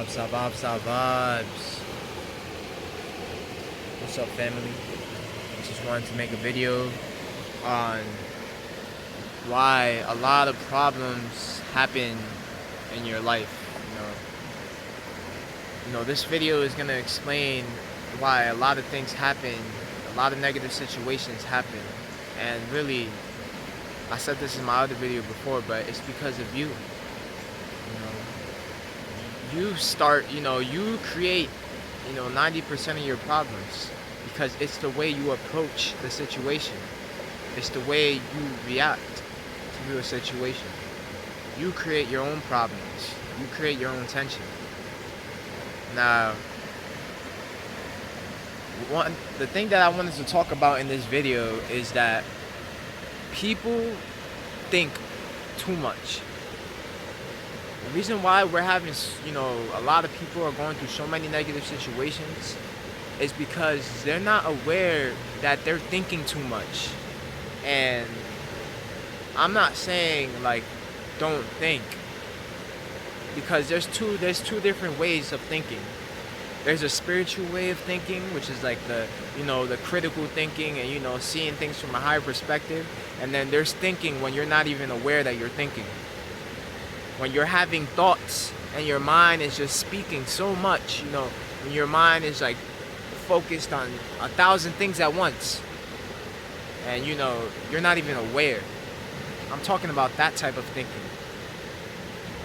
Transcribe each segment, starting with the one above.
Vibes. What's up, family? Just wanted to make a video on why a lot of problems happen in your life. This video is gonna explain why a lot of things happen, a lot of negative situations happen, and really, I said this in my other video before, but it's because of you. You create 90% of your problems because it's the way you approach the situation. It's the way you react to a situation. You create your own problems. You create your own tension. Now, the thing that I wanted to talk about in this video is that people think too much. The reason why we're having, a lot of people are going through so many negative situations is because they're not aware that they're thinking too much. And I'm not saying don't think, because there's two different ways of thinking. There's a spiritual way of thinking, which is like the critical thinking and seeing things from a higher perspective. And then there's thinking when you're not even aware that you're thinking. When you're having thoughts and your mind is just speaking so much, when your mind is focused on 1,000 things at once, and you're not even aware. I'm talking about that type of thinking.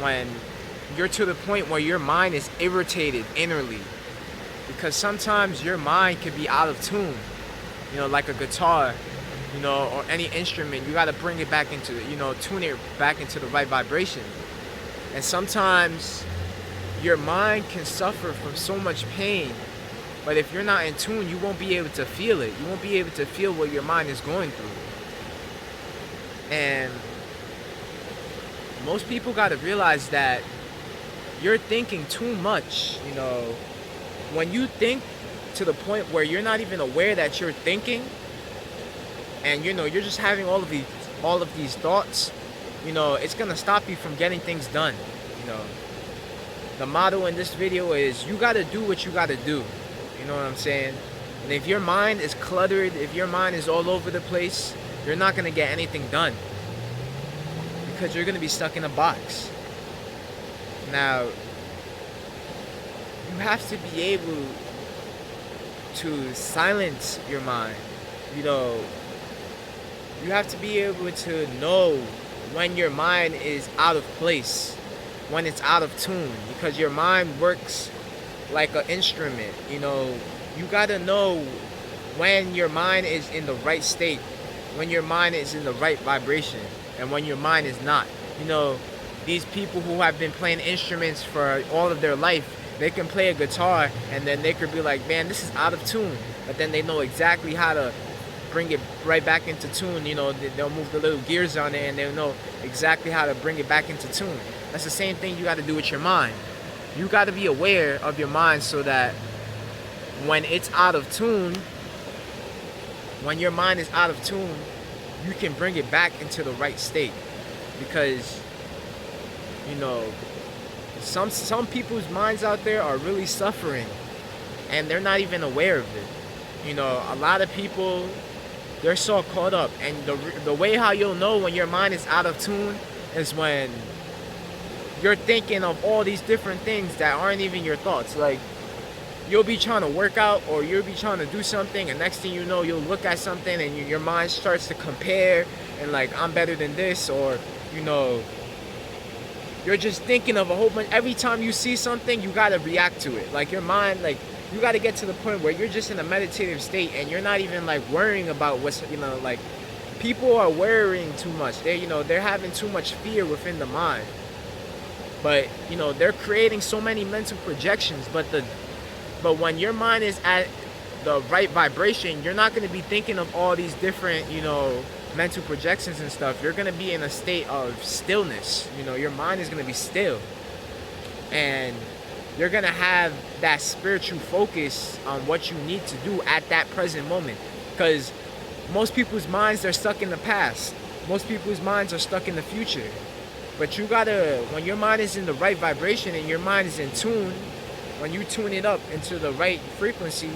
When you're to the point where your mind is irritated innerly, because sometimes your mind can be out of tune, like a guitar, or any instrument. You got to bring it back into, tune it back into the right vibration. And sometimes your mind can suffer from so much pain, but if you're not in tune, you won't be able to feel it. You won't be able to feel what your mind is going through. And most people got to realize that you're thinking too much. When you think to the point where you're not even aware that you're thinking, and you're just having all of these thoughts, it's gonna stop you from getting things done. The motto in this video is you gotta do what you gotta do. You know what I'm saying? And if your mind is cluttered, if your mind is all over the place, you're not gonna get anything done, because you're gonna be stuck in a box. Now, you have to be able to silence your mind. You have to be able to know when your mind is out of place, when it's out of tune, because your mind works like an instrument. You gotta know when your mind is in the right state, when your mind is in the right vibration, and when your mind is not. These people who have been playing instruments for all of their life, they can play a guitar and then they could be like, man, this is out of tune, but then they know exactly how to bring it right back into tune. They'll move the little gears on it and they'll know exactly how to bring it back into tune. That's the same thing you got to do with your mind. You got to be aware of your mind so that when it's out of tune, when your mind is out of tune, you can bring it back into the right state. Because some people's minds out there are really suffering and they're not even aware of it. A lot of people, they're so caught up, and the way how you'll know when your mind is out of tune is when you're thinking of all these different things that aren't even your thoughts. Like, you'll be trying to work out or you'll be trying to do something, and next thing you know, you'll look at something and your mind starts to compare and I'm better than this, or you're just thinking of a whole bunch. Every time you see something, you gotta react to it. Your mind, you gotta get to the point where you're just in a meditative state and you're not even worrying about what's, people are worrying too much. They're having too much fear within the mind. But, they're creating so many mental projections, but when your mind is at the right vibration, you're not gonna be thinking of all these different, mental projections and stuff. You're gonna be in a state of stillness. Your mind is gonna be still, and you're gonna have that spiritual focus on what you need to do at that present moment. Because most people's minds are stuck in the past. Most people's minds are stuck in the future. But you gotta, when your mind is in the right vibration and your mind is in tune, when you tune it up into the right frequency,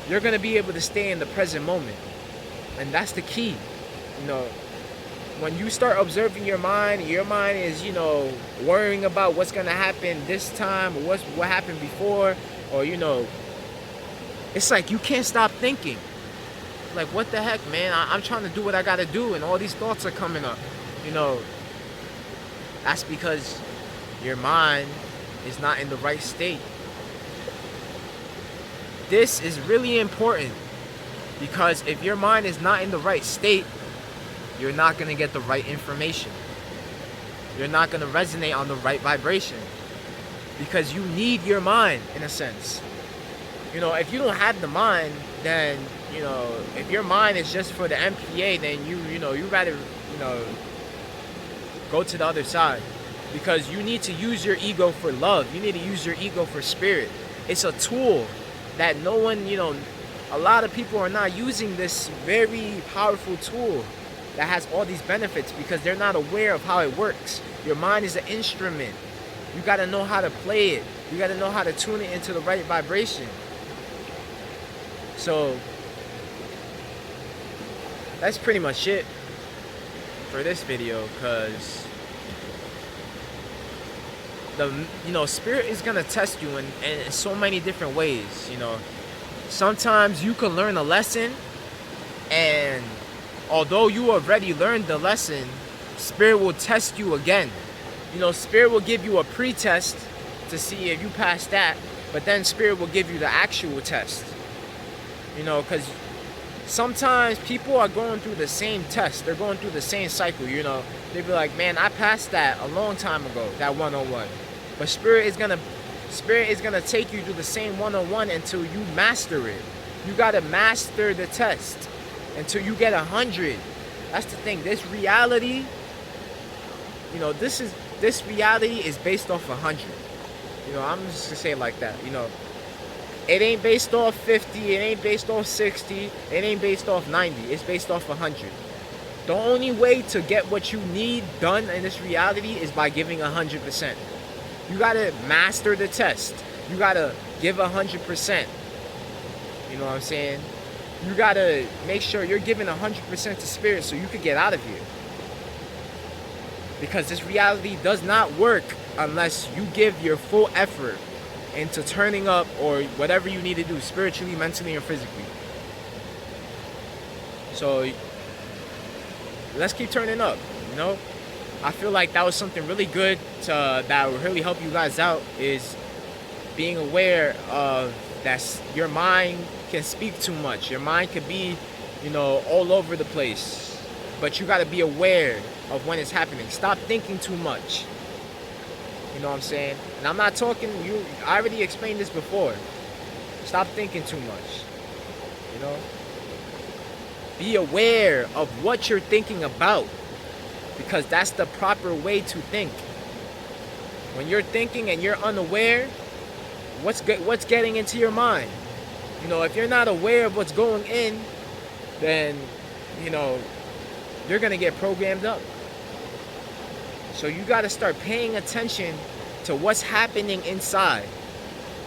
you're gonna be able to stay in the present moment. And that's the key. You know, when you start observing your mind is, you know, worrying about what's gonna happen this time, or what happened before, or, you know, it's like you can't stop thinking. Like, what the heck, man? I'm trying to do what I gotta do, and all these thoughts are coming up. You know, that's because your mind is not in the right state. This is really important, because if your mind is not in the right state, you're not going to get the right information. You're not going to resonate on the right vibration, because you need your mind, in a sense. You know, if you don't have the mind, then, you know, if your mind is just for the MPA, then you rather, you know, go to the other side, because you need to use your ego for love. You need to use your ego for spirit. It's a tool that no one, you know, a lot of people are not using this very powerful tool that has all these benefits, because they're not aware of how it works. Your mind is an instrument. You got to know how to play it. You got to know how to tune it into the right vibration. So that's pretty much it for this video, because spirit is gonna test you in so many different ways. You know, sometimes you can learn a lesson, and although you already learned the lesson, spirit will test you again. You know, spirit will give you a pre-test to see if you pass that, but then spirit will give you the actual test. You know, because sometimes people are going through the same test. They're going through the same cycle, you know. They be like, man, I passed that a long time ago, that 101. But spirit is gonna take you through the same 101 until you master it. You gotta master the test until you get 100. That's the thing. This reality, you know, this reality is based off 100. You know, I'm just gonna say it like that. You know, it ain't based off 50, it ain't based off 60, it ain't based off 90, it's based off 100. The only way to get what you need done in this reality is by giving 100%. You gotta master the test. You gotta give 100%. You know what I'm saying? You gotta make sure you're giving 100% to spirit so you could get out of here. Because this reality does not work unless you give your full effort into turning up, or whatever you need to do, spiritually, mentally, or physically. So let's keep turning up. You know, I feel like that was something really good that will really help you guys out, is being aware of that your mind can speak too much. Your mind could be, you know, all over the place, but you got to be aware of when it's happening. Stop thinking too much. You know what I'm saying? And I'm not talking, I already explained this before. Stop thinking too much. You know? Be aware of what you're thinking about, because that's the proper way to think. When you're thinking and you're unaware, what's getting into your mind? You know, if you're not aware of what's going in, then, you know, you're going to get programmed up. So you got to start paying attention to what's happening inside.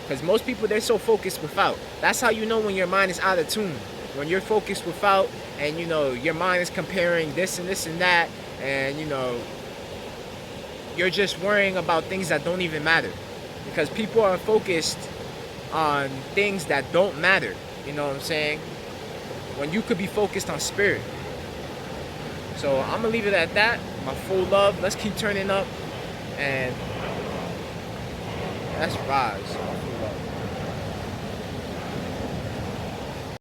Because most people, they're so focused without. That's how you know when your mind is out of tune. When you're focused without, and, you know, your mind is comparing this and this and that, and, you know, you're just worrying about things that don't even matter. Because people are focused on things that don't matter. You know what I'm saying? When you could be focused on spirit. So I'm gonna leave it at that. My full love. Let's keep turning up, and let's rise.